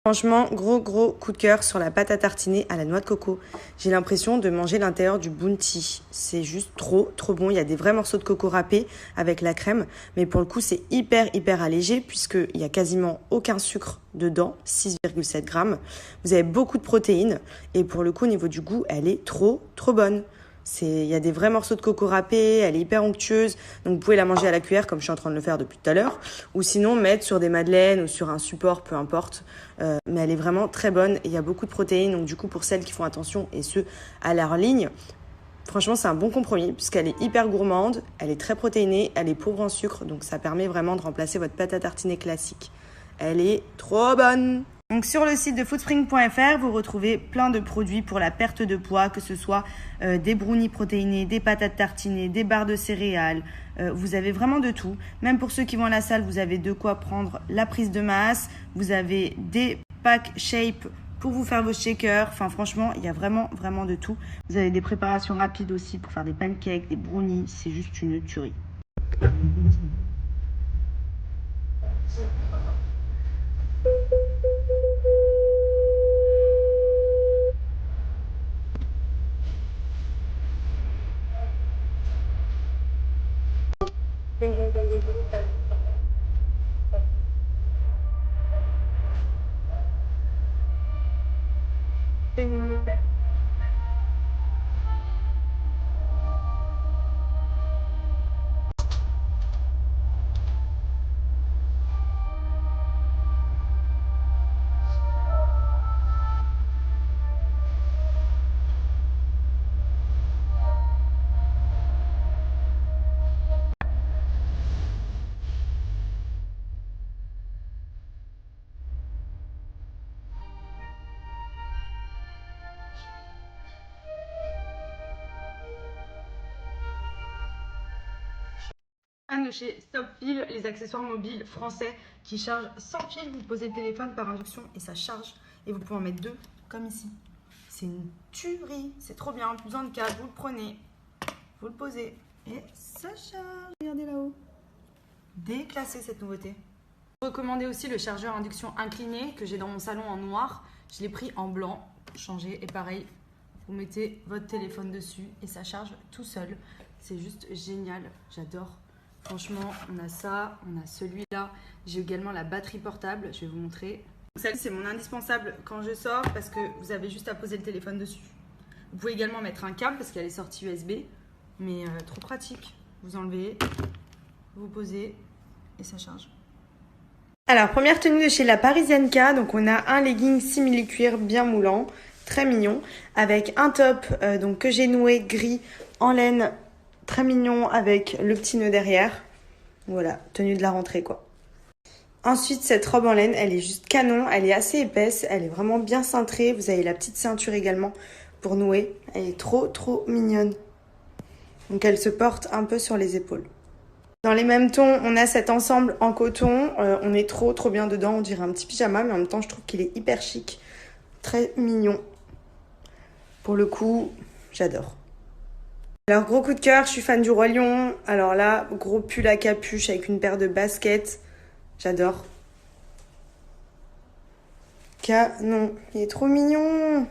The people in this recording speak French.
Franchement, gros coup de cœur sur la pâte à tartiner à la noix de coco. J'ai l'impression de manger l'intérieur du Bounty. C'est juste trop bon. Il y a des vrais morceaux de coco râpés avec la crème. Mais pour le coup, c'est hyper allégé puisqu'il y a quasiment aucun sucre dedans, 6,7 grammes. Vous avez beaucoup de protéines. Et pour le coup, au niveau du goût, elle est trop bonne. Il y a des vrais morceaux de coco râpés, elle est hyper onctueuse, donc vous pouvez la manger à la cuillère comme je suis en train de le faire depuis tout à l'heure, ou sinon mettre sur des madeleines ou sur un support, peu importe. Mais elle est vraiment très bonne et il y a beaucoup de protéines, donc du coup pour celles qui font attention et ceux à leur ligne, franchement c'est un bon compromis puisqu'elle est hyper gourmande, elle est très protéinée, elle est pauvre en sucre, donc ça permet vraiment de remplacer votre pâte à tartiner classique. Elle est trop bonne! Donc sur le site de foodspring.fr, vous retrouvez plein de produits pour la perte de poids, que ce soit des brownies protéinés, des patates tartinées, des barres de céréales. Vous avez vraiment de tout. Même pour ceux qui vont à la salle, vous avez de quoi prendre la prise de masse. Vous avez des packs shape pour vous faire vos shakers. Enfin franchement, il y a vraiment de tout. Vous avez des préparations rapides aussi pour faire des pancakes, des brownies. C'est juste une tuerie. Anne de chez Stopfil, les accessoires mobiles français qui chargent sans fil. Vous posez le téléphone par induction et ça charge. Et vous pouvez en mettre deux, comme ici. C'est une tuerie, c'est trop bien. Plus besoin de câble, vous le prenez, vous le posez et ça charge. Regardez là-haut. Déclassé cette nouveauté. Recommandez aussi le chargeur induction incliné que j'ai dans mon salon en noir. Je l'ai pris en blanc, changé. Et pareil, vous mettez votre téléphone dessus et ça charge tout seul. C'est juste génial, j'adore. Franchement, on a ça, on a celui-là. J'ai également la batterie portable, je vais vous montrer. Celle-ci, c'est mon indispensable quand je sors parce que vous avez juste à poser le téléphone dessus. Vous pouvez également mettre un câble parce qu'elle est sortie USB, mais trop pratique. Vous enlevez, vous posez et ça charge. Alors, première tenue de chez la Parisienne K. Donc, on a un legging simili-cuir bien moulant, très mignon, avec un top donc que j'ai noué gris en laine. Très mignon avec le petit nœud derrière. Voilà, tenue de la rentrée quoi. Ensuite, cette robe en laine, elle est juste canon. Elle est assez épaisse, elle est vraiment bien cintrée. Vous avez la petite ceinture également pour nouer. Elle est trop mignonne. Donc elle se porte un peu sur les épaules. Dans les mêmes tons, on a cet ensemble en coton. On est trop bien dedans. On dirait un petit pyjama, mais en même temps, je trouve qu'il est hyper chic. Très mignon. Pour le coup, j'adore. Alors gros coup de cœur, je suis fan du Roi Lion. Alors là, gros pull à capuche avec une paire de baskets. J'adore. Canon, il est trop mignon.